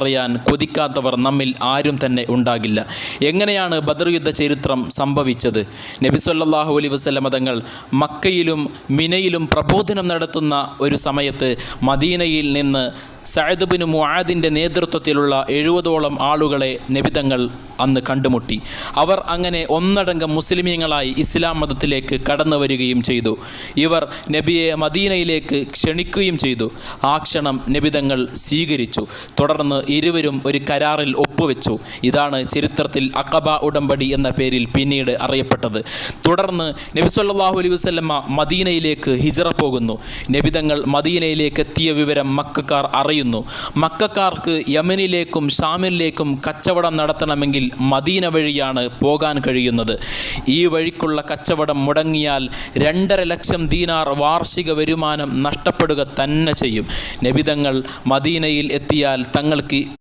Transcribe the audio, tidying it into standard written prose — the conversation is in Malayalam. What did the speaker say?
അറിയാൻ കൊതിക്കാത്തവർ നമ്മിൽ ആരും തന്നെ ഉണ്ടാകില്ല. എങ്ങനെയാണ് ബദർ യുദ്ധ ചരിത്രം സംഭവിച്ചത്? നബി സല്ലല്ലാഹു അലൈഹി വസല്ലം തങ്ങൾ മക്കയിലും മിനയിലും പ്രബോധനം നടത്തുന്ന ഒരു സമയത്ത് മദീനയിൽ നിന്ന് സഅദ് ബിൻ മുആദിൻ്റെ നേതൃത്വത്തിലുള്ള 70ഓളം ആളുകളെ നബി തങ്ങൾ അന്ന് കണ്ടുമുട്ടി. അവർ അങ്ങനെ ഒന്നടങ്കം മുസ്ലിമീങ്ങളായി ഇസ്ലാം മതത്തിലേക്ക് കടന്നു വരികയും ചെയ്തു. ഇവർ നബിയെ മദീനയിലേക്ക് ക്ഷണിക്കുകയും ചെയ്തു. ആ ക്ഷണം നബി തങ്ങൾ സ്വീകരിച്ചു. തുടർന്ന് ഇരുവരും ഒരു കരാറിൽ ഒപ്പുവെച്ചു. ഇതാണ് ചരിത്രത്തിൽ അഖബ ഉടമ്പടി എന്ന പേരിൽ പിന്നീട് അറിയപ്പെട്ടത്. തുടർന്ന് നബി സല്ലല്ലാഹു അലൈഹി വസല്ലമ മദീനയിലേക്ക് ഹിജ്റ പോകുന്നു. നബി തങ്ങൾ മദീനയിലേക്ക് എത്തിയ വിവരം മക്കക്കാർ അറിയുന്നു. മക്കക്കാർക്ക് യമനിലേക്കും ഷാമിലേക്കും കച്ചവടം നടത്തണമെങ്കിൽ മദീന വഴിയാണ് പോകാൻ കഴിയുന്നത്. ഈ വഴിക്കുള്ള കച്ചവടം മുടങ്ങിയാൽ 2.5 ലക്ഷം ദീനാർ വാർഷിക വരുമാനം നഷ്ടപ്പെടുക തന്നെ ചെയ്യും. നബി തങ്ങൾ മദീനയിൽ എത്തിയാൽ തങ്ങൾക്ക്